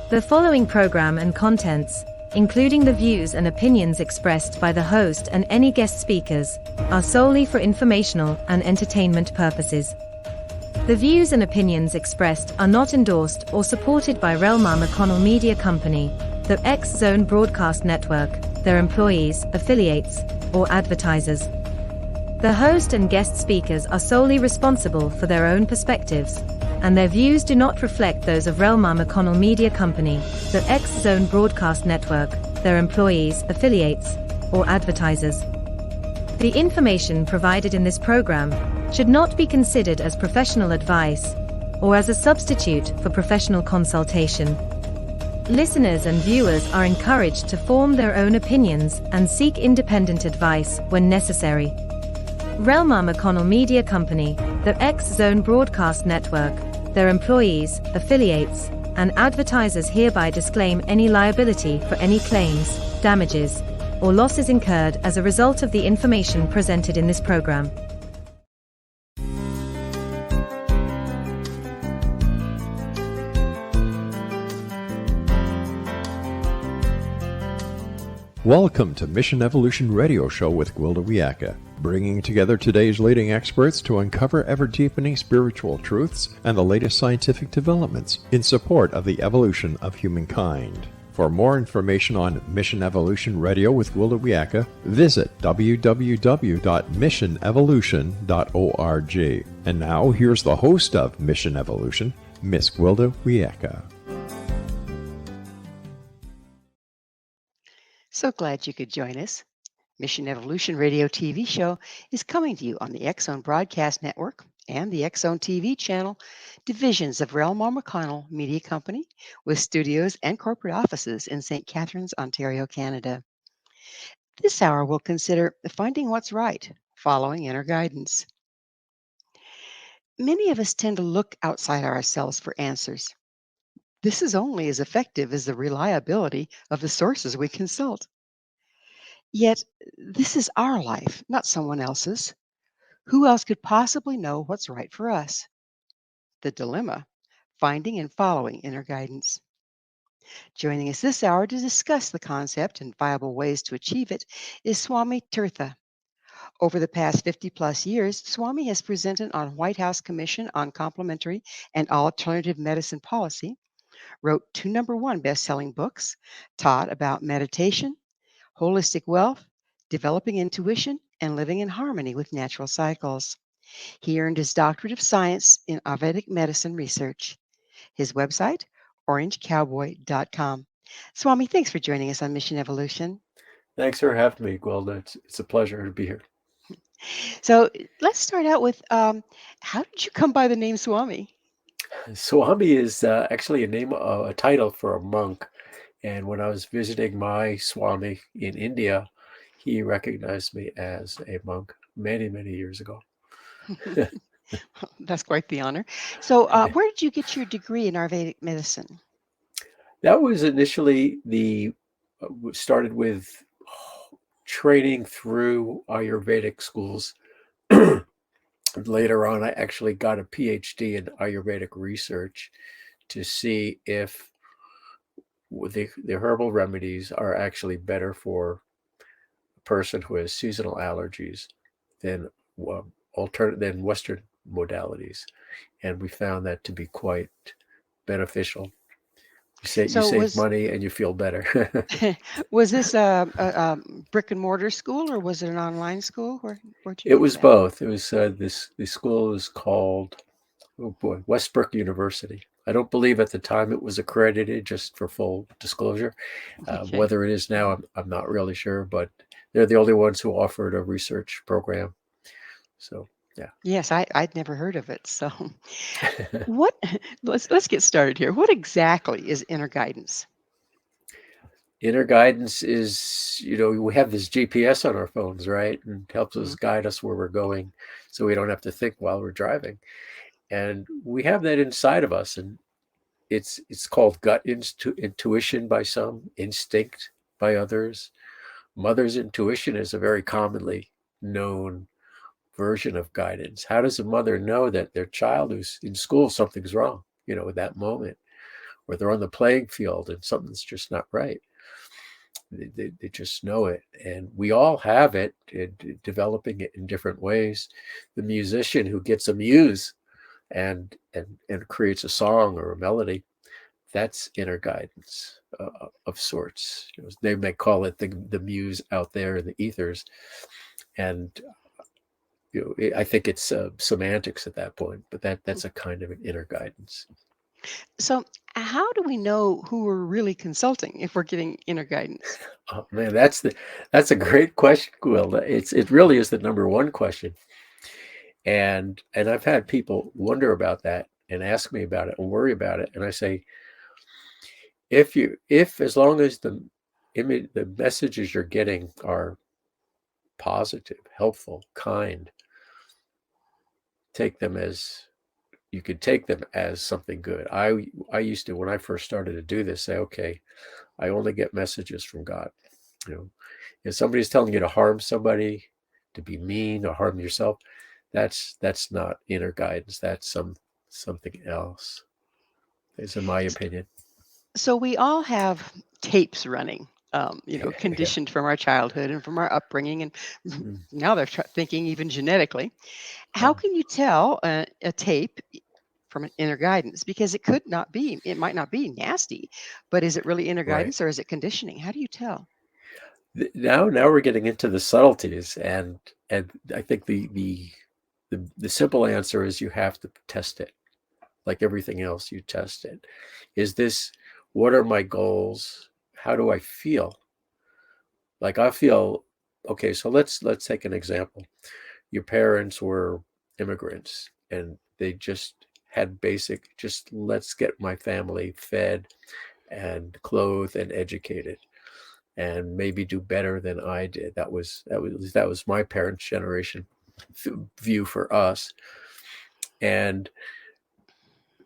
The following program and contents, including the views and opinions expressed by the host and any guest speakers, are solely for informational and entertainment purposes. The views and opinions expressed are not endorsed or supported by Relmar McConnell Media Company, the X-Zone Broadcast Network, their employees, affiliates, or advertisers. The host and guest speakers are solely responsible for their own perspectives, and their views do not reflect those of Relmar McConnell Media Company, the X-Zone Broadcast Network, their employees, affiliates, or advertisers. The information provided in this program should not be considered as professional advice or as a substitute for professional consultation. Listeners and viewers are encouraged to form their own opinions and seek independent advice when necessary. Relmar McConnell Media Company, the X-Zone Broadcast Network, their employees, affiliates, and advertisers hereby disclaim any liability for any claims, damages, or losses incurred as a result of the information presented in this program. Welcome to Mission Evolution Radio Show with Gwilda Wiyaka, bringing together today's leading experts to uncover ever-deepening spiritual truths and the latest scientific developments in support of the evolution of humankind. For more information on Mission Evolution Radio with Gwilda Wiyaka, visit www.missionevolution.org. And now, here's the host of Mission Evolution, Miss Gwilda Wiyaka. So glad you could join us. Mission Evolution Radio TV show is coming to you on the X-Zone Broadcast Network and the X-Zone TV channel, divisions of Relmar McConnell Media Company, with studios and corporate offices in St. Catharines, Ontario, Canada. This hour will consider finding what's right, following inner guidance. Many of us tend to look outside ourselves for answers. This is only as effective as the reliability of the sources we consult. Yet, this is our life, not someone else's. Who else could possibly know what's right for us? The dilemma: finding and following inner guidance. Joining us this hour to discuss the concept and viable ways to achieve it is SWAMI TIRTHA. Over the past 50-plus years, SWAMI has presented on White House Commission on Complementary and Alternative Medicine Policy, wrote 2 #1 best-selling books, taught about meditation, holistic wealth, developing intuition, and living in harmony with natural cycles. He earned his Doctorate of Science in Ayurvedic Medicine Research. His website, orangecowboy.com. Swami, thanks for joining us on Mission Evolution. Thanks for having me, Gwilda. It's a pleasure to be here. So let's start out with, how did you come by the name Swami? Swami is actually a title for a monk. And when I was visiting my Swami in India, he recognized me as a monk many, many years ago. That's quite the honor. So where did you get your degree in Ayurvedic medicine? That was initially started with training through Ayurvedic schools. Later on, I actually got a PhD in Ayurvedic research to see if the herbal remedies are actually better for a person who has seasonal allergies than Western modalities, and we found that to be quite beneficial. You save money and you feel better. Was this a brick and mortar school, or was it an online school? It was both. It was the school is called Westbrook University. I don't believe at the time it was accredited, just for full disclosure. Okay. Whether it is now, I'm not really sure, but they're the only ones who offered a research program. So, yeah. Yes, I'd never heard of it. So let's get started here. What exactly is inner guidance? Inner guidance is, we have this GPS on our phones, right? And helps us guide us where we're going so we don't have to think while we're driving. And we have that inside of us, and it's called gut intuition by some, instinct by others. Mother's intuition is a very commonly known version of guidance. How does a mother know that their child who's in school, something's wrong, at that moment? or they're on the playing field and something's just not right. They just know it, and we all have it, developing it in different ways. The musician who gets a muse and creates a song or a melody, that's inner guidance of sorts. They may call it the muse out there in the ethers, and I think it's semantics at that point, but that's a kind of an inner guidance. So, how do we know who we're really consulting if we're getting inner guidance? Oh man, that's a great question, Gwilda. It really is the number one question, and I've had people wonder about that and ask me about it and worry about it, and I say, if as long as the messages you're getting are positive, helpful, kind, you could take them as something good. I used to, when I first started to do this, say, okay, I only get messages from God. If somebody's telling you to harm somebody, to be mean or harm yourself, that's not inner guidance. That's something else. Is in my opinion. So we all have tapes running, conditioned from our childhood and from our upbringing, and now they're thinking even genetically. How can you tell a tape from an inner guidance? Because it might not be nasty, but is it really inner guidance or is it conditioning? How do you tell? Now we're getting into the subtleties, and I think the simple answer is you have to test it. Like everything else, you test it. What are my goals? How do I feel? Like I feel, okay, so let's take an example. Your parents were immigrants and they just had just let's get my family fed and clothed and educated and maybe do better than I did. That was my parents' generation view for us. And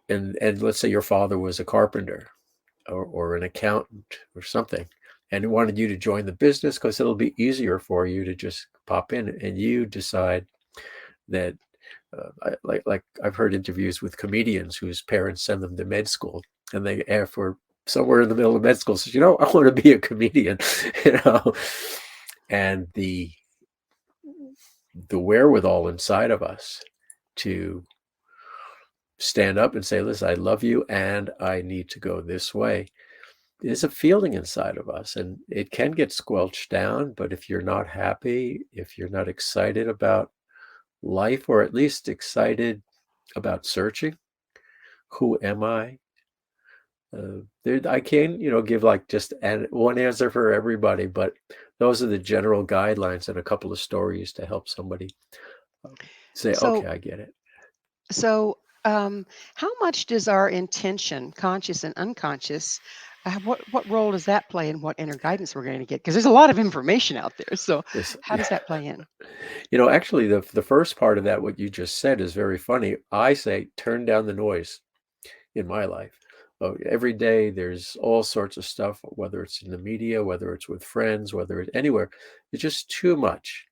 let's say your father was a carpenter or an accountant or something, and wanted you to join the business because it'll be easier for you to just pop in, and you decide that like I've heard interviews with comedians whose parents send them to med school, and they for somewhere in the middle of med school says, I want to be a comedian, and the wherewithal inside of us to stand up and say, listen, I love you and I need to go this way, is a feeling inside of us, and it can get squelched down. But if you're not happy, if you're not excited about life, or at least excited about searching, who am I? I can't, give like just one answer for everybody, but those are the general guidelines and a couple of stories to help somebody say, okay, I get it. So, how much does our intention, conscious and unconscious, what role does that play in what inner guidance we're going to get? Because there's a lot of information out there. So, how does that play in? Actually, the first part of that, what you just said, is very funny. I say, turn down the noise in my life. Every day, there's all sorts of stuff, whether it's in the media, whether it's with friends, whether it's anywhere. It's just too much.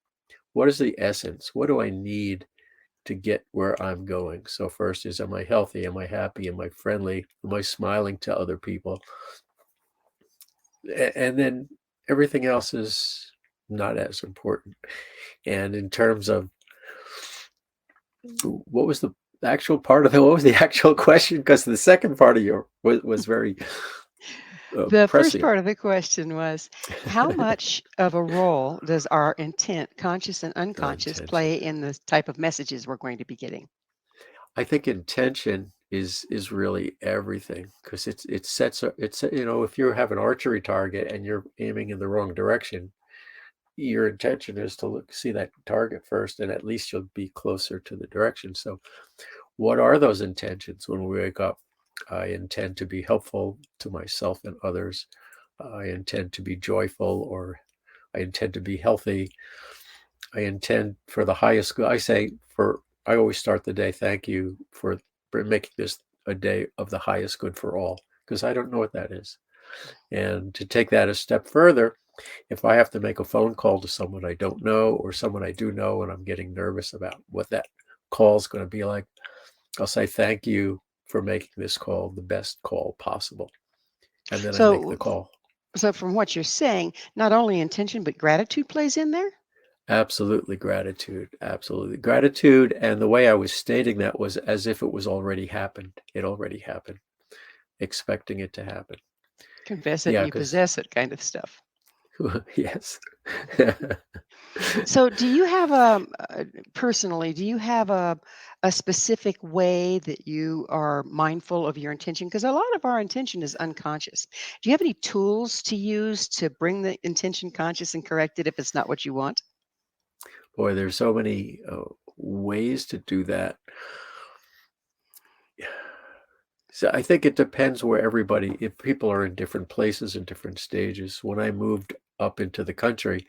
What is the essence? What do I need to get where I'm going? So first is, am I healthy? Am I happy? Am I friendly? Am I smiling to other people? And then everything else is not as important. And in terms of what was the actual question? Because the second part of your was very the first part of the question was, how much of a role does our intent, conscious and unconscious, play in the type of messages we're going to be getting? I think intention is really everything, because it sets if you have an archery target and you're aiming in the wrong direction, your intention is to see that target first, and at least you'll be closer to the direction. So what are those intentions when we wake up? I intend to be helpful to myself and others. I intend to be joyful, or I intend to be healthy. I intend for the highest good. I always start the day, thank you for making this a day of the highest good for all, because I don't know what that is. And to take that a step further, if I have to make a phone call to someone I don't know or someone I do know and I'm getting nervous about what that call is going to be like, I'll say, thank you for making this call the best call possible. And then I make the call. So from what you're saying, not only intention, but gratitude plays in there? Absolutely gratitude. Absolutely gratitude. And the way I was stating that was as if it was already happened. It already happened. Expecting it to happen. Confess it and you possess it kind of stuff. Yes. So do you have personally, do you have a specific way that you are mindful of your intention? Because a lot of our intention is unconscious. Do you have any tools to use to bring the intention conscious and correct it if it's not what you want? Boy, there's so many ways to do that. So I think it depends where if people are in different places and different stages. When I moved up into the country,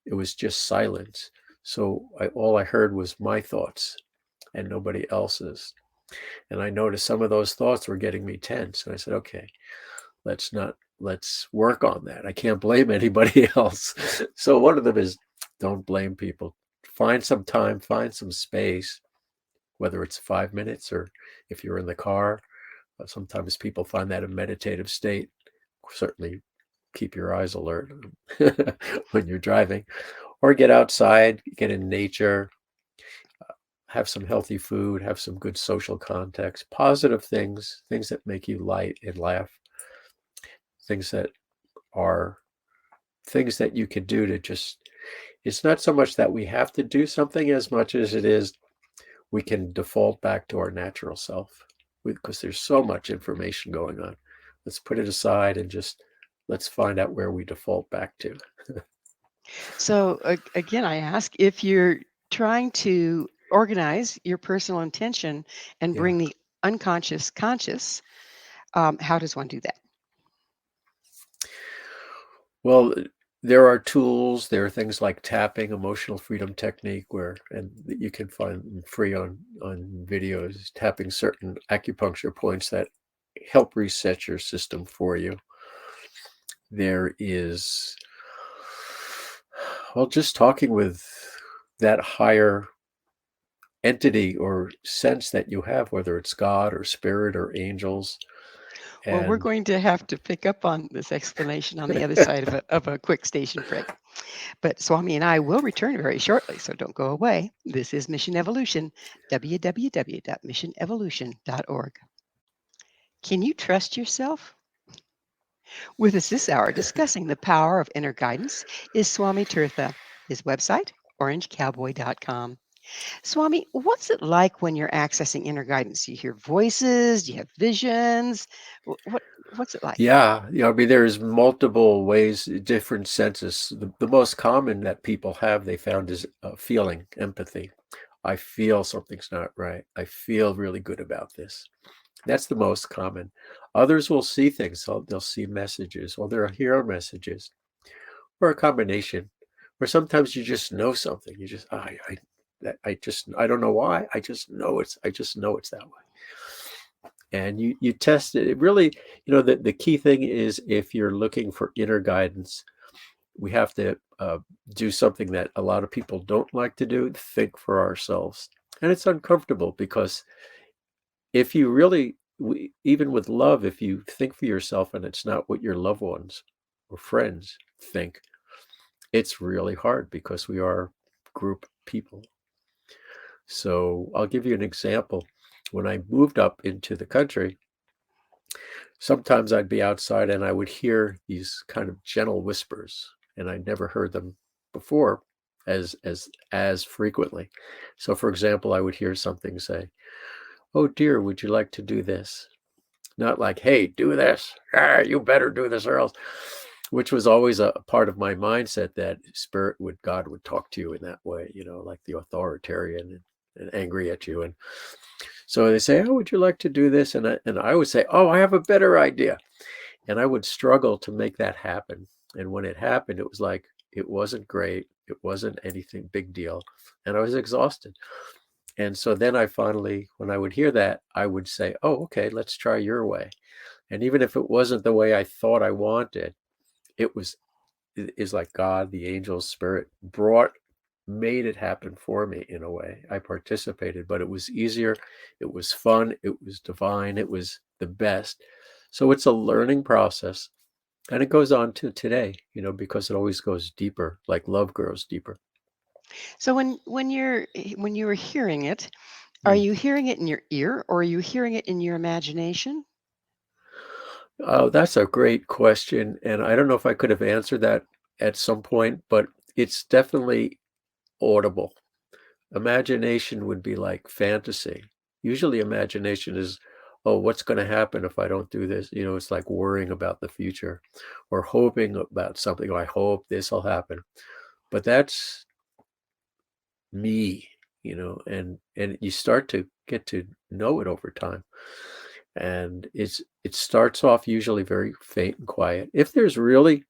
it was just silence. So all I heard was my thoughts and nobody else's. And I noticed some of those thoughts were getting me tense. And I said, okay, let's work on that. I can't blame anybody else. So one of them is don't blame people. Find some time, find some space, whether it's 5 minutes or if you're in the car. Sometimes people find that a meditative state. Certainly keep your eyes alert when you're driving, or get outside, get in nature, have some healthy food, have some good social context, positive things that make you light and laugh, things that you could do to just, it's not so much that we have to do something as much as it is we can default back to our natural self, because there's so much information going on. Let's put it aside and just let's find out where we default back to. So again, I ask, if you're trying to organize your personal intention and bring the unconscious conscious, how does one do that? Well, there are tools. There are things like tapping, emotional freedom technique, and you can find free on videos, tapping certain acupuncture points that help reset your system for you. There is, well, just talking with that higher entity or sense that you have, whether it's God or spirit or angels. Well, we're going to have to pick up on this explanation on the other side of a quick station break. But Swami and I will return very shortly, so don't go away. This is Mission Evolution, www.missionevolution.org. Can you trust yourself? With us this hour discussing the power of inner guidance is Swami TIRTHA. His website, orangecowboy.com. Swami, what's it like when you're accessing inner guidance? Do you hear voices? Do you have visions? What's it like? Yeah, I mean, there's multiple ways, different senses. The most common that people have, they found, is feeling, empathy. I feel something's not right. I feel really good about this. That's the most common. Others will see things. They'll see messages, or they'll hear messages, or a combination. Or sometimes you just know something. You just, I don't know why. I just know it's that way. And you test it. It really, the key thing is, if you're looking for inner guidance, we have to do something that a lot of people don't like to do: think for ourselves. And it's uncomfortable, because if you really, even with love, if you think for yourself and it's not what your loved ones or friends think, it's really hard, because we are group people. So I'll give you an example. When I moved up into the country, sometimes I'd be outside and I would hear these kind of gentle whispers, and I'd never heard them before as frequently. So, for example, I would hear something say, "Oh dear, would you like to do this?" Not like, "Hey, do this. You better do this or else," which was always a part of my mindset, that God would talk to you in that way, like the authoritarian and angry at you. And so they say, "Oh, would you like to do this?" And I would say, "Oh, I have a better idea." And I would struggle to make that happen. And when it happened, it was like, it wasn't great. It wasn't anything big deal. And I was exhausted. And so then I finally, when I would hear that, I would say, "Oh, okay, let's try your way." And even if it wasn't the way I thought I wanted, it is like God, the angels, spirit brought made it happen for me in a way. I participated, but it was easier. It was fun. It was divine. It was the best. So it's a learning process. And it goes on to today, because it always goes deeper, like love grows deeper. So when you were hearing it, are Mm. you hearing it in your ear or are you hearing it in your imagination? Oh, that's a great question. And I don't know if I could have answered that at some point, but it's definitely audible. Imagination would be like fantasy. Usually imagination is, oh, what's going to happen if I don't do this? It's like worrying about the future or hoping about something. Oh, I hope this will happen. But that's me, and you start to get to know it over time. And it starts off usually very faint and quiet. If there's really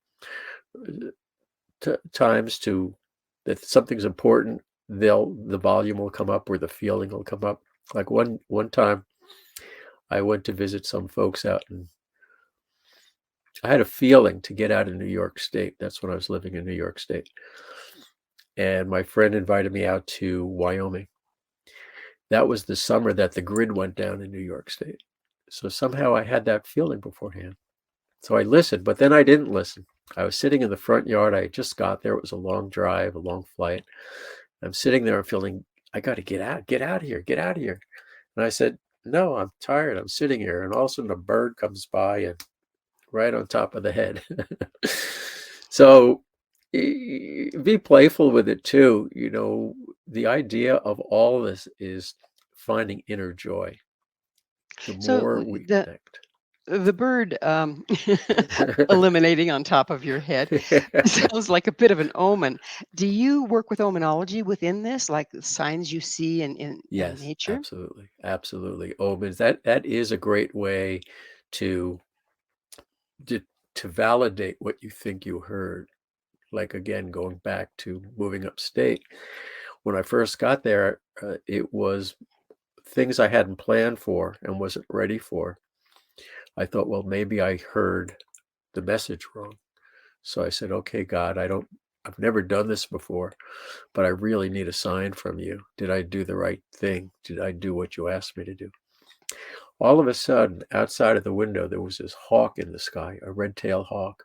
times that something's important, the volume will come up or the feeling will come up. Like one time I went to visit some folks out, and I had a feeling to get out of New York State. That's when I was living in New York State. And my friend invited me out to Wyoming. That was the summer that the grid went down in New York State. So somehow I had that feeling beforehand. So I listened, but then I didn't listen. I was sitting in the front yard. I just got there. It was a long drive, a long flight. I'm sitting there, I'm feeling, I got to get out of here, get out of here. And I said, no, I'm tired. I'm sitting here. And all of a sudden a bird comes by and right on top of the head. So be playful with it too. The idea of all this is finding inner joy. The So more we the connect. the bird eliminating on top of your head sounds like a bit of an omen. Do you work with omenology within this, like the signs you see in Yes, nature? absolutely. Absolutely. Omens, that is a great way to, to to validate what you think you heard. Like again, going back to moving upstate. When I first got there, it was things I hadn't planned for and wasn't ready for. I thought, well, maybe I heard the message wrong. So I said, okay, God, I've never done this before, but I really need a sign from you. Did I do the right thing? Did I do what you asked me to do? All of a sudden, outside of the window, there was this hawk in the sky, a red-tailed hawk,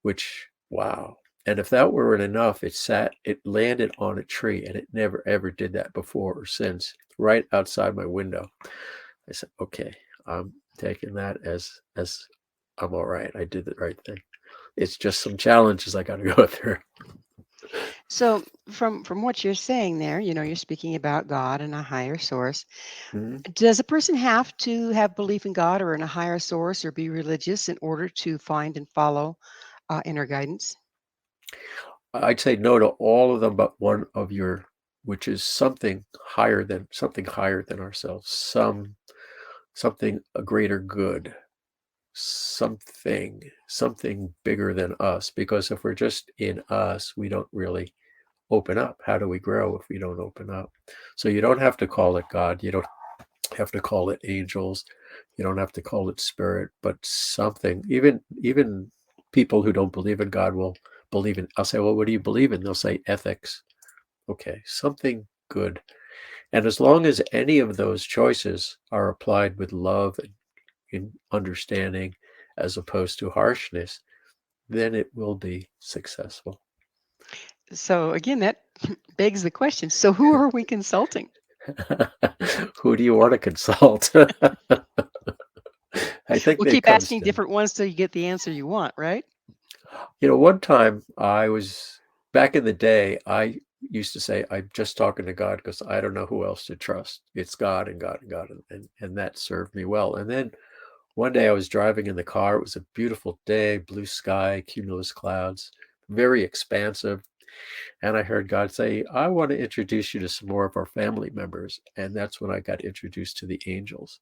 which, wow. And if that weren't enough, it landed on a tree, and it never ever did that before or since, right outside my window. I said, okay, I'm taking that as I'm all right. I did the right thing. It's just some challenges I got to go through. So from what you're saying there, you're speaking about God and a higher source. Mhm. Does a person have to have belief in God or in a higher source or be religious in order to find and follow inner guidance? I'd say no to all of them, but one of which is something higher than ourselves, something a greater good, something bigger than us. Because if we're just in us, we don't really open up. How do we grow if we don't open up? So you don't have to call it God. You don't have to call it angels. You don't have to call it spirit, but something. Even people who don't believe in God will believe in. I'll say, well, what do you believe in? They'll say ethics. Okay, something good. And as long as any of those choices are applied with love and in understanding as opposed to harshness, then it will be successful. So again, that begs the question. So who are we consulting? Who do you want to consult? I think We'll that keep comes asking to, different ones till you get the answer you want, right? one time I was back in the day, I used to say, I'm just talking to God because I don't know who else to trust. It's God and God and God. And that served me well. And then one day I was driving in the car. It was a beautiful day, blue sky, cumulus clouds, very expansive. And I heard God say, I want to introduce you to some more of our family members. And that's when I got introduced to the angels.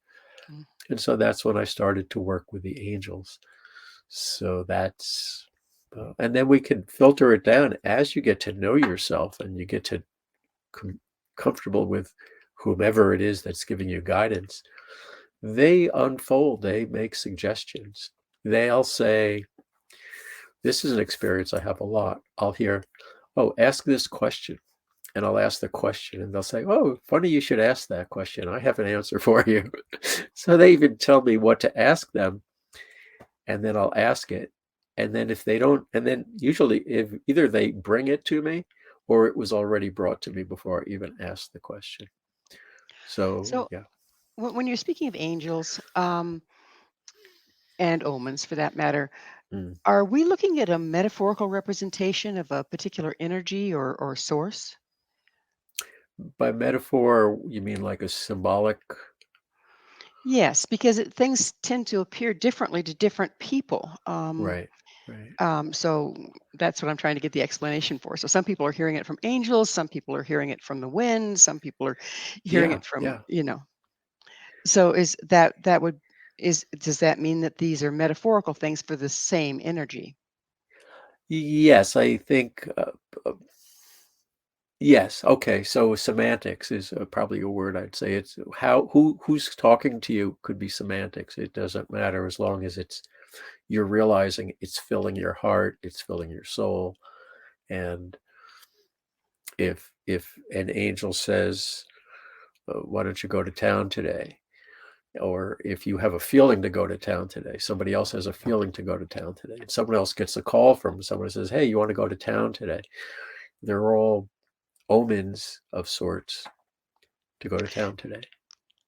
Mm. And so that's when I started to work with the angels. So and then we can filter it down as you get to know yourself and you get to comfortable with whomever it is that's giving you guidance. They unfold, they make suggestions. They'll say, this is an experience I have a lot. I'll hear, oh, ask this question. and I'll ask the question, and they'll say, "Oh, funny you should ask that question. I have an answer for you." So they even tell me what to ask them, and then I'll ask it. And then if they don't, and then usually if either they bring it to me or it was already brought to me before I even asked the question. So So yeah. when you're speaking of angels, and omens for that matter, Mm. are we looking at a metaphorical representation of a particular energy or source? By metaphor, you mean like a symbolic? Yes, because things tend to appear differently to different people. Right, right. So that's what I'm trying to get the explanation for. So some people are hearing it from angels, some people are hearing it from the wind, some people are hearing Yeah, it from, yeah. So is that would is does that mean that these are metaphorical things for the same energy? Yes, I think, yes. Okay, so semantics is probably a word I'd say. It's who's talking to you could be semantics. It doesn't matter as long as you're realizing it's filling your heart, it's filling your soul. And if an angel says, "Why don't you go to town today?" Or if you have a feeling to go to town today, somebody else has a feeling to go to town today, and someone else gets a call from someone who says, "Hey, you want to go to town today?" They're all omens of sorts to go to town today.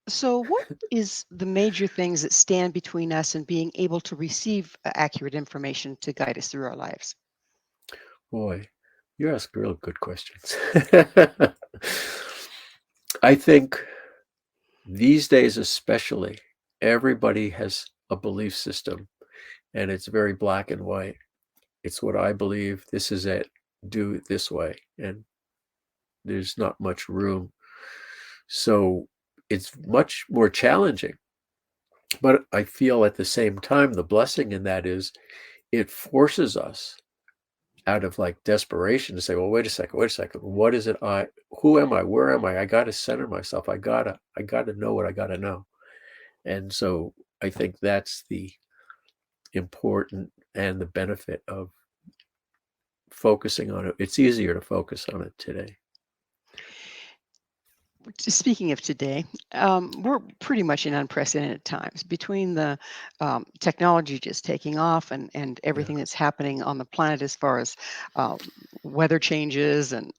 So what is the major things that stand between us and being able to receive accurate information to guide us through our lives? Boy, you ask real good questions. I think these days, especially, everybody has a belief system and it's very black and white. It's what I believe. This is it. Do it this way. And there's not much room. So it's much more challenging. But I feel at the same time, the blessing in that is it forces us out of like desperation to say, well, wait a second, wait a second. What is it? Who am I? Where am I? I got to center myself. I gotta know what I got to know. And so I think that's the important and the benefit of focusing on it. It's easier to focus on it today. Speaking of today, we're pretty much in unprecedented times between the technology just taking off and Yeah. everything that's happening on the planet as far as um, weather changes and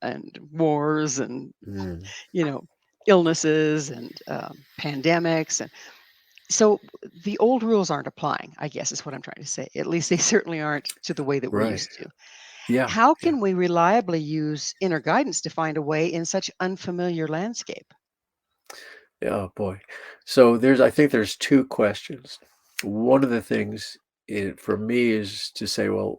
wars and Mm, you know illnesses and pandemics and so the old rules aren't applying, I guess is what I'm trying to say. At least they certainly aren't to the way that we're right. used to. Yeah. How Yeah. can we reliably use inner guidance to find a way in such unfamiliar landscape? Oh boy. So I think there's two questions. One of the things for me is to say, well,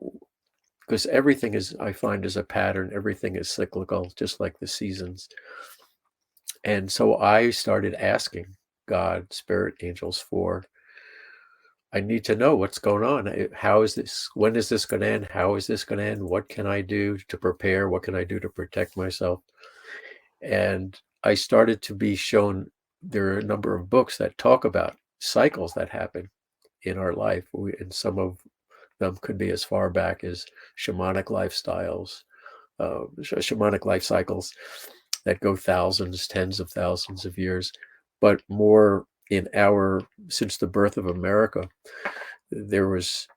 because everything I find is a pattern, everything is cyclical, just like the seasons. And so I started asking God, spirit angels I need to know what's going on. How is this? When is this going to end? How is this going to end? What can I do to prepare? What can I do to protect myself? And I started to be shown there are a number of books that talk about cycles that happen in our life. And some of them could be as far back as shamanic lifestyles, shamanic life cycles that go thousands, tens of thousands of years, but more since the birth of America, there's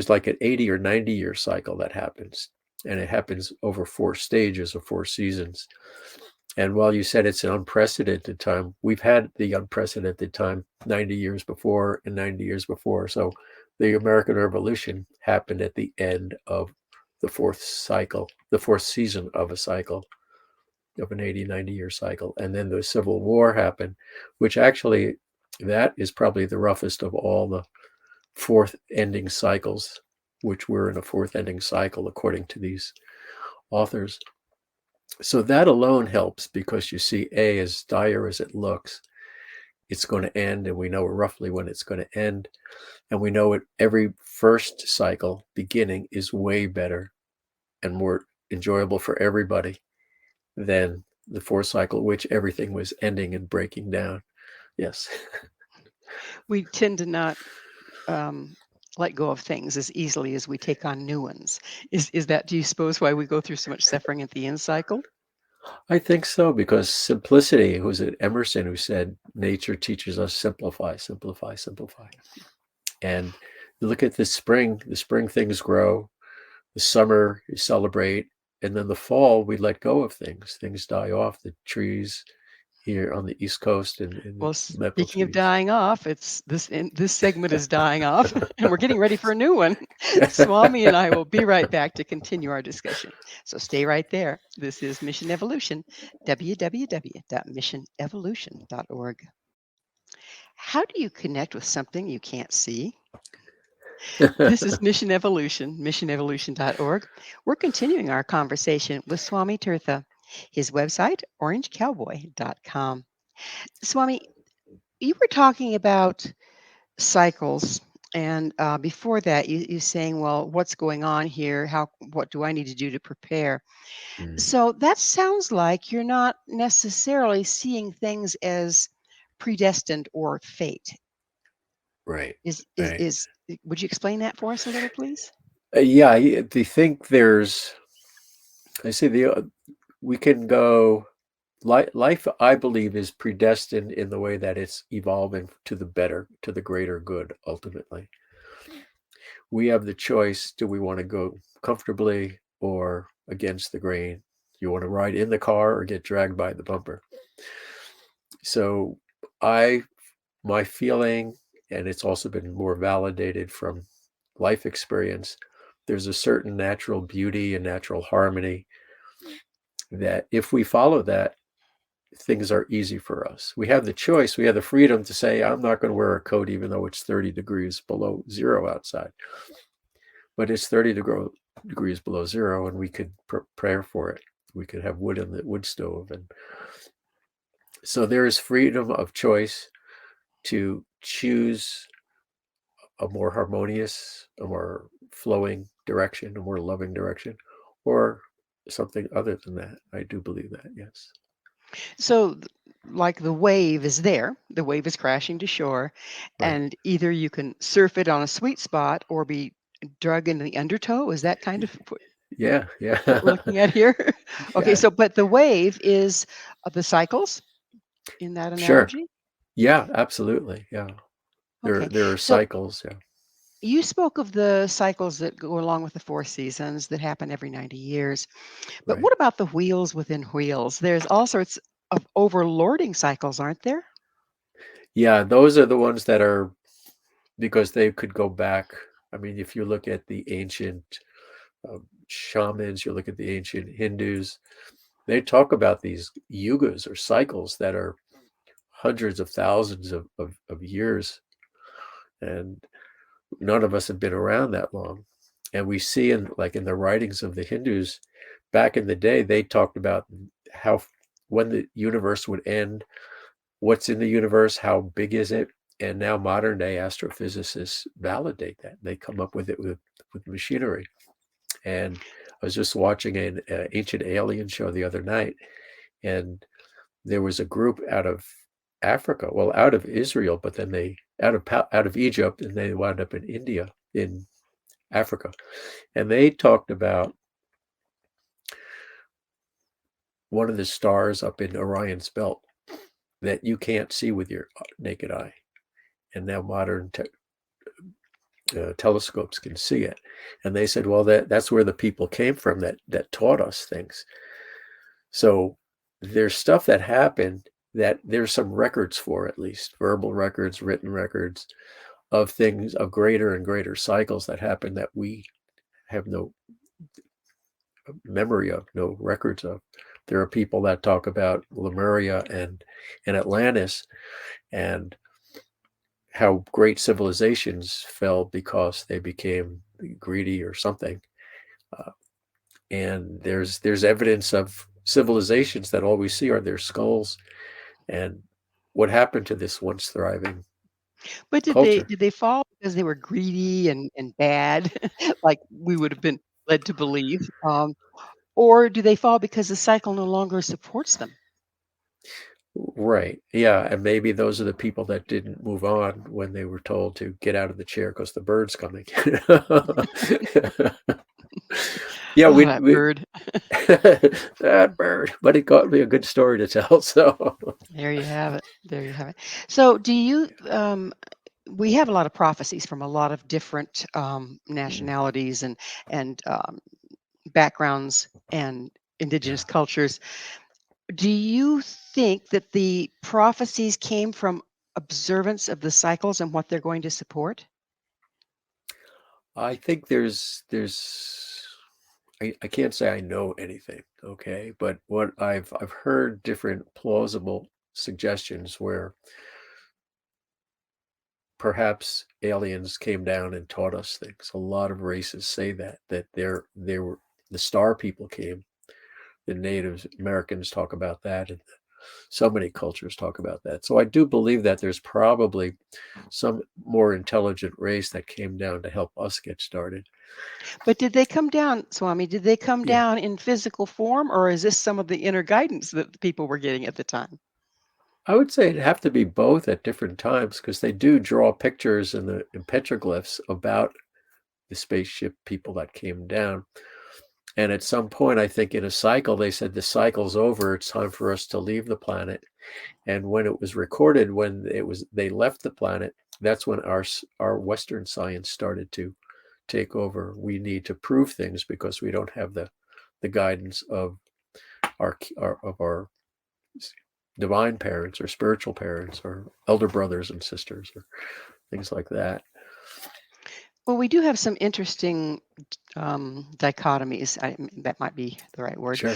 like an 80 or 90-year cycle that happens, and it happens over 4 stages of 4 seasons. And while you said it's an unprecedented time, we've had the unprecedented time 90 years before and 90 years before. So the American Revolution happened at the end of the fourth season of a cycle, of an 80, 90-year cycle. And then the Civil War happened, which actually, that is probably the roughest of all the fourth ending cycles, which we're in a fourth ending cycle, according to these authors. So that alone helps because you see, as dire as it looks, it's going to end, and we know roughly when it's going to end. And we know every first cycle beginning is way better and more enjoyable for everybody than the fourth cycle, which everything was ending and breaking down. Yes. We tend to not um, let go of things as easily as we take on new ones. Is that, do you suppose, why we go through so much suffering at the end cycle? I think so, because simplicity, who was it, Emerson, who said, nature teaches us simplify, simplify, simplify. And you look at the spring things grow, the summer you celebrate, and then the fall we let go of things. Things die off, the trees here on the East Coast and the Well, maple speaking of trees. dying off, this segment is dying off, and we're getting ready for a new one. Swami and I will be right back to continue our discussion. So stay right there. This is Mission Evolution, www.missionevolution.org. How do you connect with something you can't see? This is Mission Evolution, missionevolution.org. We're continuing our conversation with Swami Tirtha. His website, orangecowboy.com. Swami, you were talking about cycles, and before that, you saying, "Well, what's going on here? What do I need to do to prepare?" Mm, So that sounds like you're not necessarily seeing things as predestined or fate. right, Is is right. is? Would you explain that for us a little, please? Yeah, I think I say we can go, life, I believe, is predestined in the way that it's evolving to the better, to the greater good, ultimately. We have the choice. Do we want to go comfortably or against the grain? You want to ride in the car or get dragged by the bumper? So my feeling, and it's also been more validated from life experience, there's a certain natural beauty and natural harmony that if we follow that, things are easy for us. We have the choice, we have the freedom to say, I'm not going to wear a coat even though it's 30 degrees below zero outside. But it's 30 degrees below zero, and we could prepare for it. We could have wood in the wood stove. And so there is freedom of choice to choose a more harmonious, a more flowing direction, a more loving direction, or something other than that. I do believe that, yes. So, like the wave is there, the wave is crashing to shore, Right. and either you can surf it on a sweet spot or be drug into the undertow. Is that kind of Yeah, what we're yeah. looking at here? Okay, Yeah, so but the wave is the cycles in that sure. analogy? Yeah, absolutely. Yeah. Okay, There are so cycles. Yeah. you spoke of the cycles that go along with the four seasons that happen every 90 years. But Right. what about the wheels within wheels? There's all sorts of overlording cycles, aren't there? Yeah, those are the ones that are, because they could go back. I mean, if you look at the ancient shamans, you look at the ancient Hindus, they talk about these yugas or cycles that are hundreds of thousands of years. And none of us have been around that long. And we see in the writings of the Hindus, back in the day, they talked about how, when the universe would end, what's in the universe, how big is it? And now modern day astrophysicists validate that. They come up with it with machinery. And I was just watching an ancient alien show the other night, and there was a group out of Africa, well, out of Israel, but then they out of Egypt, and they wound up in India, in Africa, and they talked about one of the stars up in Orion's belt that you can't see with your naked eye, and now modern telescopes can see it. And they said, well, that's where the people came from that taught us things. So there's stuff that happened that there's some records for, at least verbal records, written records of things, of greater and greater cycles that happen that we have no memory of, no records of. There are people that talk about Lemuria and Atlantis, and how great civilizations fell because they became greedy or something. Uh, and there's evidence of civilizations that all we see are their skulls. And what happened to this once thriving But did they culture? did they fall because they were greedy and bad, like we would have been led to believe? Or do they fall because the cycle no longer supports them? Right. Yeah. And maybe those are the people that didn't move on when they were told to get out of the chair because the bird's coming. Yeah, Oh, we that we bird. that bird, but it got me a good story to tell. So There you have it. There you have it. So, do you? We have a lot of prophecies from a lot of different nationalities and backgrounds and yeah, indigenous cultures. Do you think that the prophecies came from observance of the cycles and what they're going to support? I think I can't say I know anything, okay, but what I've heard different plausible suggestions where perhaps aliens came down and taught us things. A lot of races say that they were the star people came. The Native Americans talk about that, and so many cultures talk about that. So I do believe that there's probably some more intelligent race that came down to help us get started. But did they come down, Swami? Did they come Yeah. down in physical form, or is this some of the inner guidance that the people were getting at the time? I would say it'd have to be both at different times because they do draw pictures in petroglyphs about the spaceship people that came down. And at some point, I think in a cycle, they said the cycle's over. It's time for us to leave the planet. And when it was recorded, when they left the planet, that's when our Western science started to take over. We need to prove things because we don't have the guidance of our divine parents or spiritual parents or elder brothers and sisters or things like that. Well, we do have some interesting dichotomies. That might be the right word, Sure.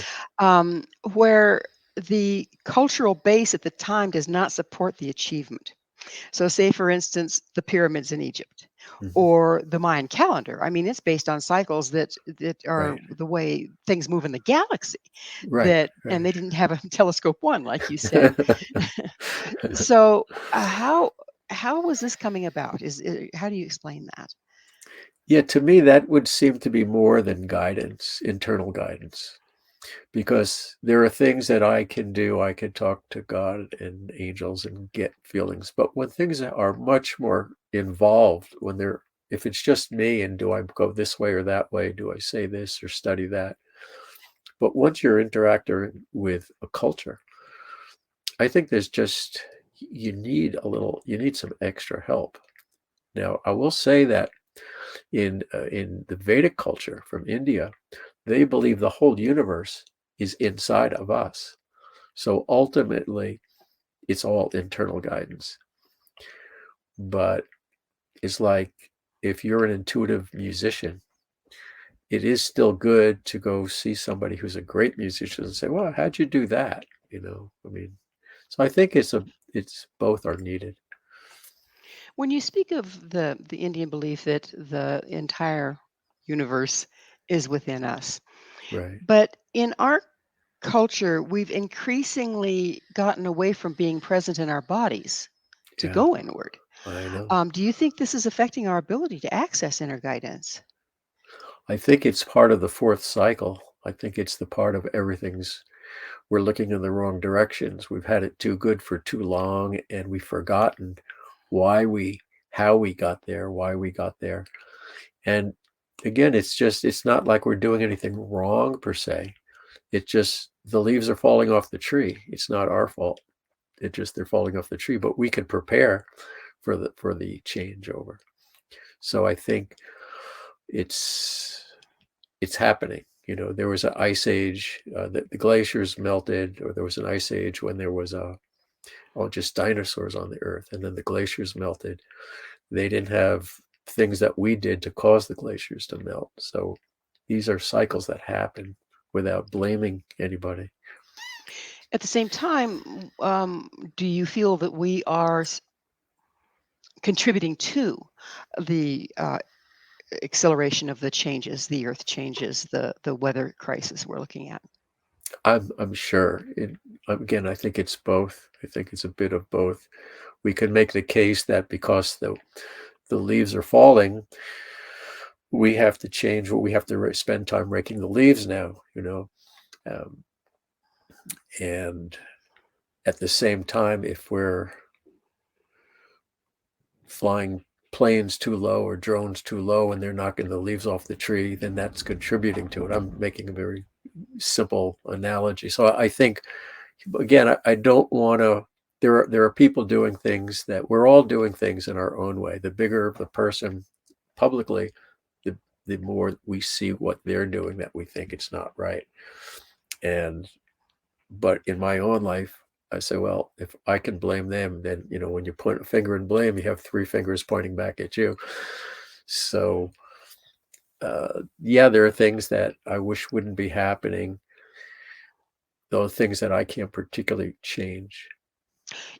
where the cultural base at the time does not support the achievement. So, say for instance, the pyramids in Egypt Hmm. or the Mayan calendar. I mean, it's based on cycles that are Right. the way things move in the galaxy. Right. And Right. they didn't have a telescope one, like you said. So, how was this coming about? How do you explain that? Yeah, to me, that would seem to be more than guidance, internal guidance, because there are things that I can do. I can talk to God and angels and get feelings. But when things are much more involved, if it's just me and do I go this way or that way? Do I say this or study that? But once you're interacting with a culture, I think you need some extra help. Now, I will say that in the Vedic culture from India, they believe the whole universe is inside of us. So ultimately, it's all internal guidance. But it's like if you're an intuitive musician, it is still good to go see somebody who's a great musician and say, "Well, how'd you do that?" I mean, so I think it's both are needed. When you speak of the Indian belief that the entire universe is within us, Right. but in our culture, we've increasingly gotten away from being present in our bodies to Yeah, go inward. I know. Do you think this is affecting our ability to access inner guidance? I think it's part of the fourth cycle. I think it's the part of everything's we're looking in the wrong directions. We've had it too good for too long, and we've forgotten why we, how we got there, why we got there. And again, it's not like we're doing anything wrong per se. It just, the leaves are falling off the tree. It's not our fault. It just, they're falling off the tree, but we can prepare for the changeover. So I think it's, it's happening. There was an ice age, the glaciers melted, or there was an ice age when there was just dinosaurs on the earth, and then the glaciers melted. They didn't have things that we did to cause the glaciers to melt. So these are cycles that happen without blaming anybody. At the same time, do you feel that we are contributing to the acceleration of the changes, the earth changes, the weather crisis we're looking at? I'm sure. Again, I think it's both. I think it's a bit of both. We can make the case that because the leaves are falling, we have to change what we have to spend time raking the leaves now. Um, and at the same time, if we're flying planes too low or drones too low and they're knocking the leaves off the tree, then that's contributing to it. I'm making a very simple analogy. So I think, again, I don't want to, there are people doing things that we're all doing things in our own way. The bigger the person publicly, the more we see what they're doing that we think it's not right. But in my own life, I say, well, if I can blame them, then, when you point a finger and blame, you have three fingers pointing back at you. So, yeah, there are things that I wish wouldn't be happening, those things that I can't particularly change.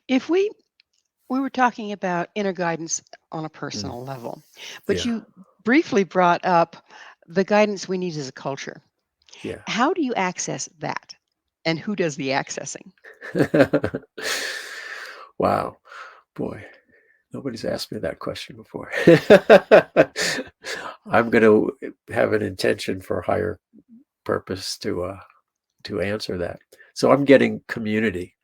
If we were talking about inner guidance on a Mm, personal level, but yeah, you briefly brought up the guidance we need as a culture. yeah. How do you access that? And who does the accessing? Wow, boy, nobody's asked me that question before. I'm going to have an intention for higher purpose to answer that. So I'm getting community,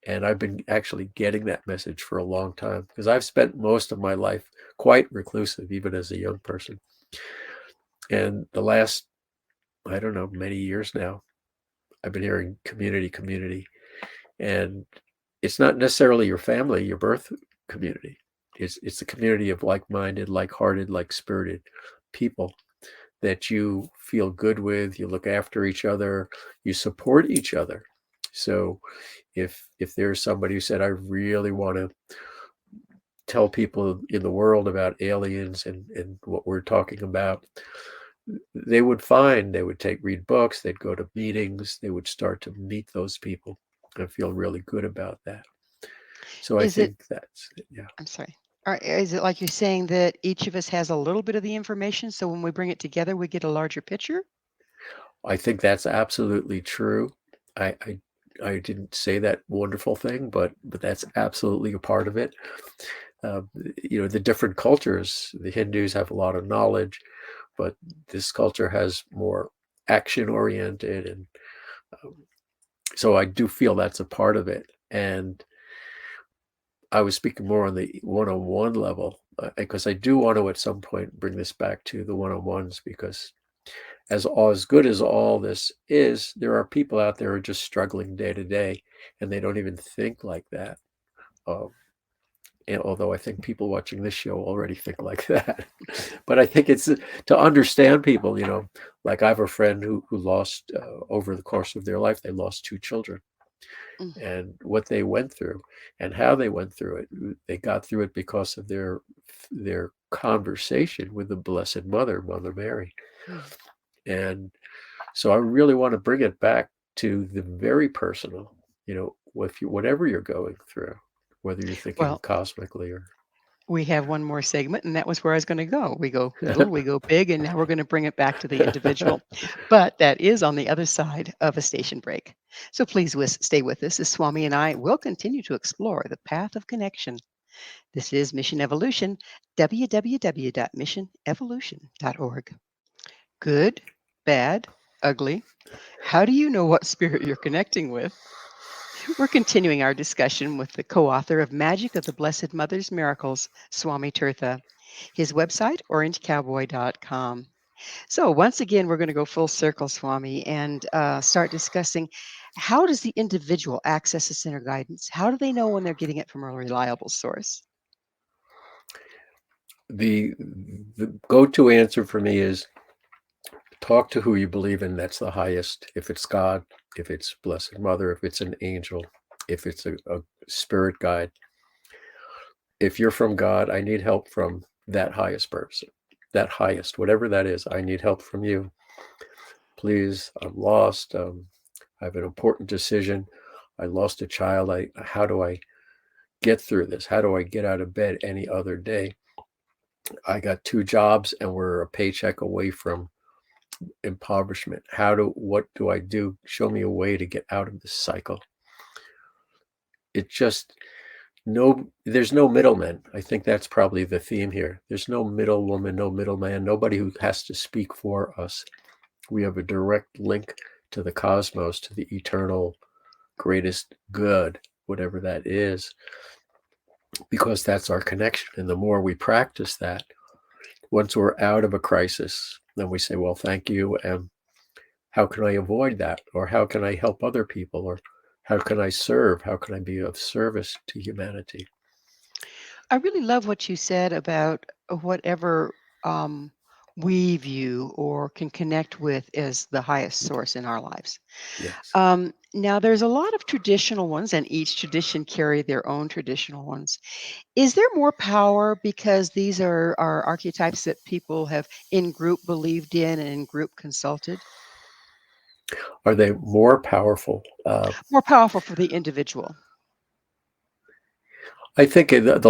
and I've been actually getting that message for a long time because I've spent most of my life quite reclusive, even as a young person. And the last, I don't know, many years now, I've been hearing community, and it's not necessarily your family, your birth community. It's the community of like-minded, like-hearted, like-spirited people that you feel good with, you look after each other, you support each other. So if there's somebody who said, I really want to tell people in the world about aliens and what we're talking about, they would read books, they'd go to meetings, they would start to meet those people and feel really good about that. So I Is it, think that's, yeah. I'm sorry, is it like you're saying that each of us has a little bit of the information, so when we bring it together, we get a larger picture? I think that's absolutely true. I I didn't say that wonderful thing, but that's absolutely a part of it. The different cultures, the Hindus have a lot of knowledge, but this culture has more action oriented, and um, so I do feel that's a part of it. And I was speaking more on the one-on-one level because I do want to at some point bring this back to the one-on-ones, because as good as all this is, there are people out there who are just struggling day to day, and they don't even think like that. Um, and although I think people watching this show already think like that, but I think it's to understand people. Like I have a friend who lost over the course of their life, they lost two children, Mm. and what they went through and how they went through it. They got through it because of their conversation with the Blessed Mother, Mother Mary. Mm. And so I really want to bring it back to the very personal, whatever you're going through, whether you're thinking Well, cosmically or we have one more segment, and that was where I was going to go. We go little, we go big, and now we're going to bring it back to the individual. But that is on the other side of a station break. So please stay with us as Swami and I will continue to explore the path of connection. This is Mission Evolution, www.missionevolution.org. Good, bad, ugly. How do you know what spirit you're connecting with? We're continuing our discussion with the co-author of Magic of the Blessed Mother's Miracles, Swami TIRTHA. His website, orangecowboy.com. So once again, we're going to go full circle, Swami, and start discussing how does the individual access this inner guidance? How do they know when they're getting it from a reliable source? the go-to answer for me is talk to who you believe in. That's the highest. If it's God, if it's Blessed Mother, if it's an angel, if it's a spirit guide. If you're from God, I need help from that highest person, that highest, whatever that is. I need help from you. Please, I'm lost. I have an important decision. I lost a child. How do I get through this? How do I get out of bed any other day? I got two jobs and we're a paycheck away from impoverishment. What do I do? Show me a way to get out of this cycle. There's no middlemen. I think that's probably the theme here. There's no middle woman, no middleman, nobody who has to speak for us. We have a direct link to the cosmos, to the eternal greatest good, whatever that is. because that's our connection. And the more we practice that, once we're out of a crisis, then we say, well, thank you. And how can I avoid that? Or how can I help other people? Or how can I serve? How can I be of service to humanity? I really love what you said about whatever we view or can connect with as the highest source in our lives. Yes. Now, there's a lot of traditional ones, and each tradition carry their own traditional ones. Is there more power because these are archetypes that people have in group believed in and in group consulted? Are they more powerful? More powerful for the individual. I think a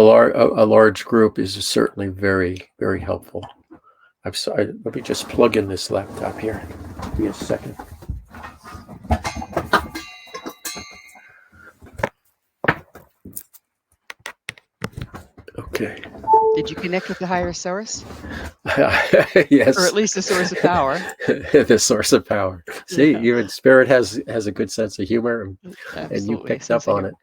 large group is certainly very, very helpful. I'm sorry, let me just plug in this laptop here. Give me a second. Okay. Did you connect with the higher source? Yes. Or at least the source of power? The source of power. See, even spirit has a good sense of humor, and you Absolutely, picked up on it.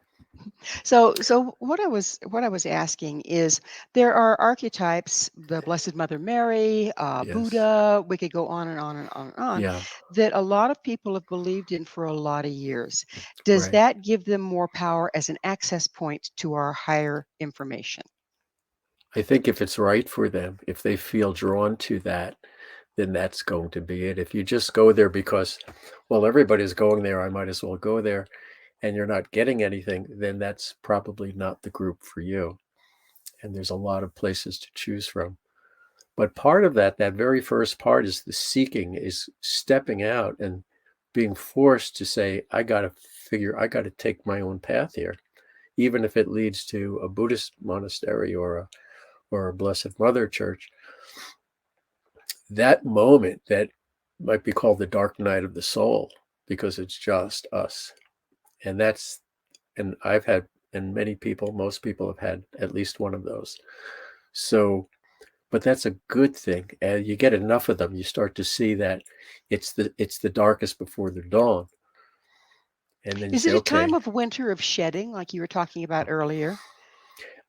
So what I was asking is there are archetypes, the Blessed Mother Mary, Yes. Buddha, we could go on and on and on and on, Yeah. that a lot of people have believed in for a lot of years. Does Right. that give them more power as an access point to our higher information? I think if it's right for them, if they feel drawn to that, then that's going to be it. If you just go there because, well, everybody's going there, I might as well go there, and you're not getting anything, then that's probably not the group for you. And there's a lot of places to choose from. But part of that very first part is the seeking, is stepping out and being forced to say, I got to take my own path here, even if it leads to a Buddhist monastery or a Blessed Mother church. That moment, that might be called the dark night of the soul, because it's just us. And I've had, and most people have had at least one of those. So, but that's a good thing. And you get enough of them, you start to see that it's the darkest before the dawn. And then you Is say, it a time okay, of winter of shedding, like you were talking about earlier?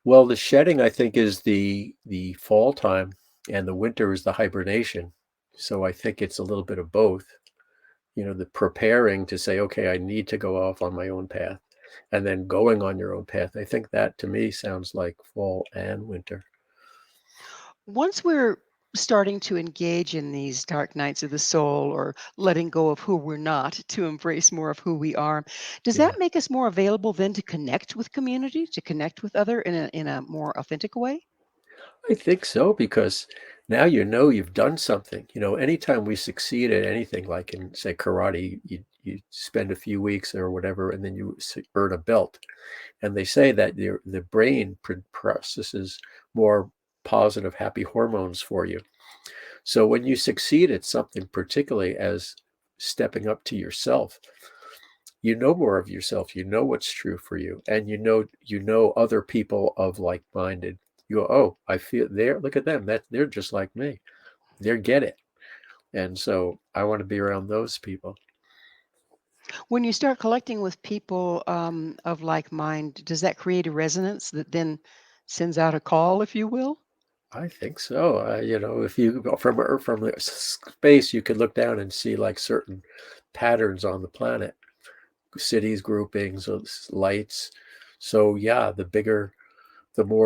well, the shedding, I think, is the fall time, and the winter is the hibernation. So I think it's a little bit of both. The preparing to say, okay, I need to go off on my own path, and then going on your own path. I think that to me sounds like fall and winter. Once we're starting to engage in these dark nights of the soul or letting go of who we're not to embrace more of who we are, does Yeah, that make us more available then to connect with community, to connect with other in a more authentic way? I think so, because now you've done something. Anytime we succeed at anything, like in, say, karate, you spend a few weeks or whatever, and then you earn a belt. And they say that the brain processes more positive, happy hormones for you. So when you succeed at something, particularly as stepping up to yourself, you know more of yourself, you know what's true for you, and you know other people of like-minded. You go, oh, I feel look at them, that they're just like me. They get it. And so I want to be around those people. When you start collecting with people of like mind, does that create a resonance that then sends out a call, if you will? I think so. If you go from the space, you could look down and see like certain patterns on the planet, cities, groupings, lights. So yeah, the more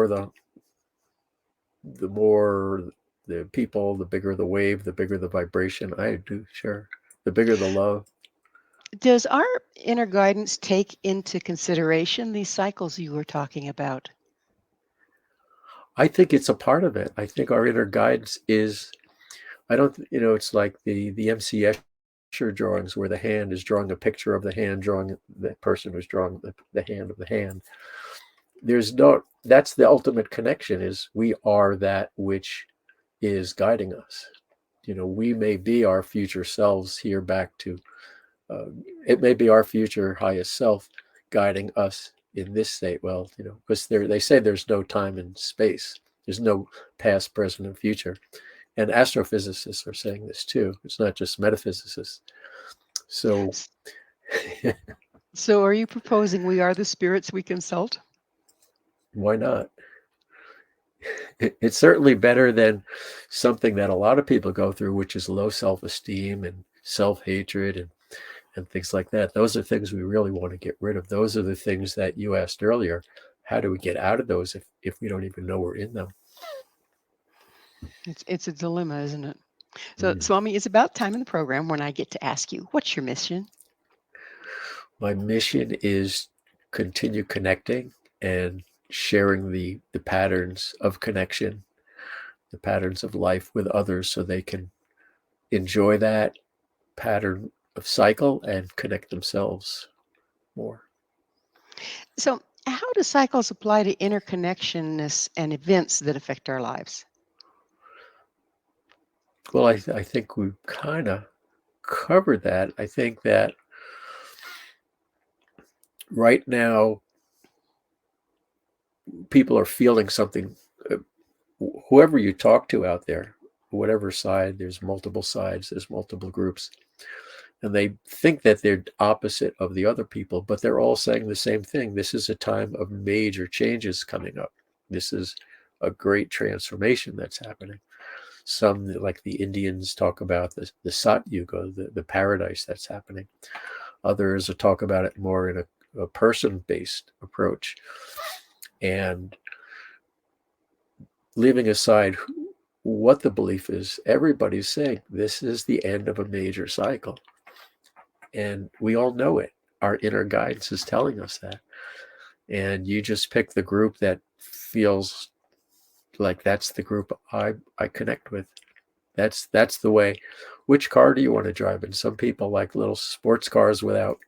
the people, the bigger the wave, the bigger the vibration. I do, sure. The bigger the love. Does our inner guidance take into consideration these cycles you were talking about? I think it's a part of it. I think our inner guidance is, I don't, it's like the MC Escher drawings, where the hand is drawing a picture of the hand, drawing the person who's drawing the hand of the hand. That's the ultimate connection, is we are that which is guiding us. We may be our future selves here back to, it may be our future highest self guiding us in this state. Well, because they say there's no time and space. There's no past, present, and future. And astrophysicists are saying this too. It's not just metaphysicists. So So, are you proposing we are the spirits we consult? Why not? It's certainly better than something that a lot of people go through, which is low self-esteem and self-hatred and things like that. Those are things we really want to get rid of. Those are the things that you asked earlier. How do we get out of those if we don't even know we're in them? It's a dilemma, isn't it? So, Swami, it's about time in the program when I get to ask you, what's your mission? My mission is continue connecting and sharing the patterns of connection, the patterns of life with others, so they can enjoy that pattern of cycle and connect themselves more. So, how do cycles apply to interconnectionness and events that affect our lives? Well, I think we've kind of covered that. I think that right now people are feeling something. Whoever you talk to out there, whatever side, there's multiple sides, there's multiple groups, and they think that they're opposite of the other people, but they're all saying the same thing. This is a time of major changes coming up. This is a great transformation that's happening. Some, like the Indians, talk about the Sat Yuga, the paradise that's happening. Others talk about it more in a person-based approach. And leaving aside what the belief is, everybody's saying this is the end of a major cycle. And we all know it. Our inner guidance is telling us that. And you just pick the group that feels like that's the group I connect with. That's the way. Which car do you want to drive in? Some people like little sports cars without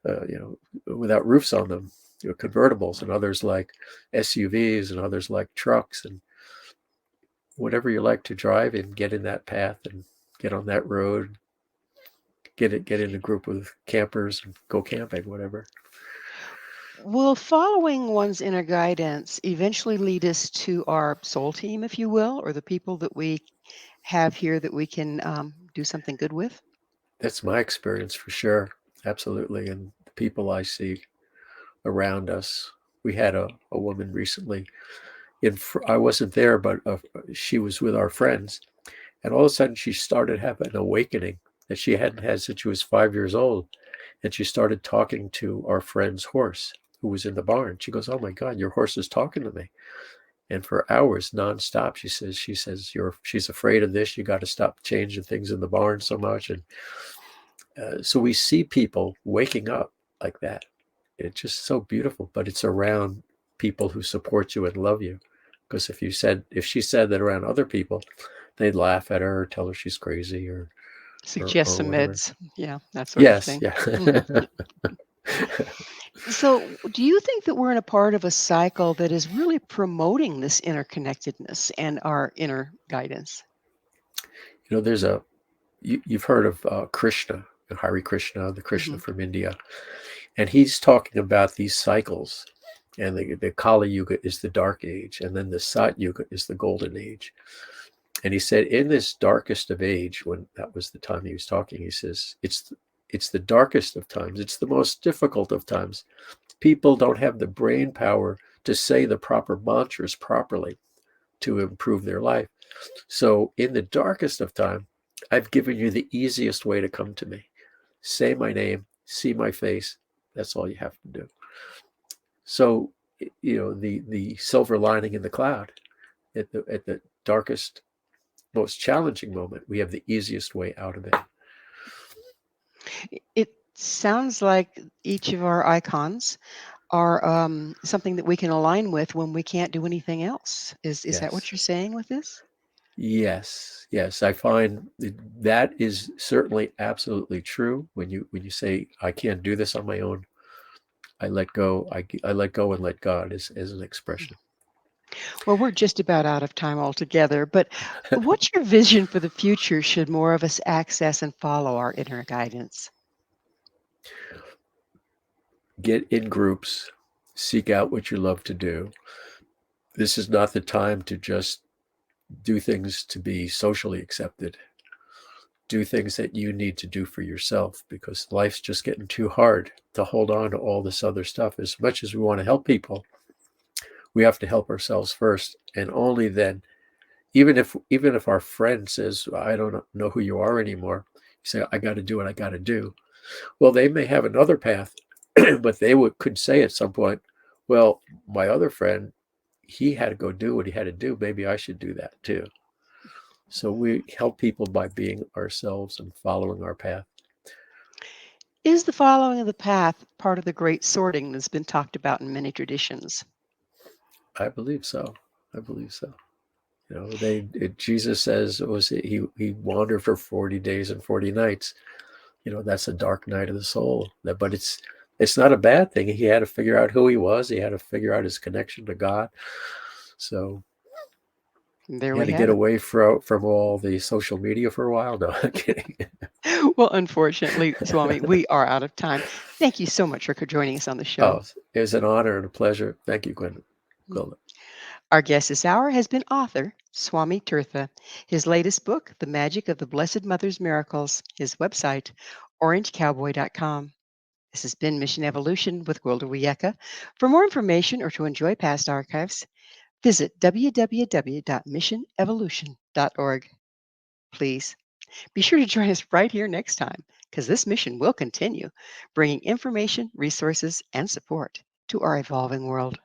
roofs on them, convertibles, and others like SUVs, and others like trucks. And whatever you like to drive in, get in that path and get on that road. Get in a group with campers and go camping, whatever. Will following one's inner guidance eventually lead us to our soul team, if you will, or the people that we have here that we can do something good with? That's my experience for sure. Absolutely. And the people I see around us. We had a woman recently. I wasn't there, but she was with our friends. And all of a sudden she started having an awakening that she hadn't had since she was 5 years old. And she started talking to our friend's horse who was in the barn. She goes, "Oh my God, your horse is talking to me." And for hours nonstop, she says, she's afraid of this. You got to stop changing things in the barn so much. And so we see people waking up like that. It's just so beautiful, but it's around people who support you and love you. Because if she said that around other people, they'd laugh at her or tell her she's crazy or Suggest some whatever. meds. Yeah, that sort of Yes, thing. yeah. So, do you think that we're in a part of a cycle that is really promoting this interconnectedness and our inner guidance? There's you've heard of Krishna, Hare Krishna, the Krishna Mhm. from India, and he's talking about these cycles. And the Kali Yuga is the dark age, and then the Sat Yuga is the golden age. And he said, in this darkest of age, when that was the time he was talking, he says, it's the darkest of times. It's the most difficult of times. People don't have the brain power to say the proper mantras properly to improve their life. So in the darkest of time, I've given you the easiest way to come to me. Say my name, see my face. That's all you have to do. So, the silver lining in the cloud, at the darkest, most challenging moment, we have the easiest way out of it. It sounds like each of our icons are something that we can align with when we can't do anything else. Is that what Yes. you're saying with this? Yes. I find that is certainly absolutely true. When you say I can't do this on my own, I let go. I let go and let God as an expression. Well, we're just about out of time altogether, but what's your vision for the future should more of us access and follow our inner guidance? Get in groups, seek out what you love to do. This is not the time to just do things to be socially accepted. Do things that you need to do for yourself, because life's just getting too hard to hold on to all this other stuff. As much as we want to help people, we have to help ourselves first, and only then. Even if our friend says, I don't know who you are anymore, you say, I got to do what I got to do. Well, they may have another path, but they could say at some point, well, my other friend, he had to go do what he had to do. Maybe I should do that too. So we help people by being ourselves and following our path. Is the following of the path part of the great sorting that's been talked about in many traditions? I believe so. I believe so. Jesus says he wandered for 40 days and 40 nights. That's a dark night of the soul. But it's not a bad thing. He had to figure out who he was. He had to figure out his connection to God. So There he we had to have get it. away from all the social media for a while. No, I'm kidding. Well, unfortunately, Swami, we are out of time. Thank you so much for joining us on the show. Oh, it was an honor and a pleasure. Thank you, Gwilda. Our guest this hour has been author Swami TIRTHA. His latest book, The Magic of the Blessed Mother's Miracles. His website, orangecowboy.com. This has been Mission Evolution with Gwilda Wiyaka. For more information or to enjoy past archives, visit www.missionevolution.org. Please be sure to join us right here next time, because this mission will continue, bringing information, resources, and support to our evolving world.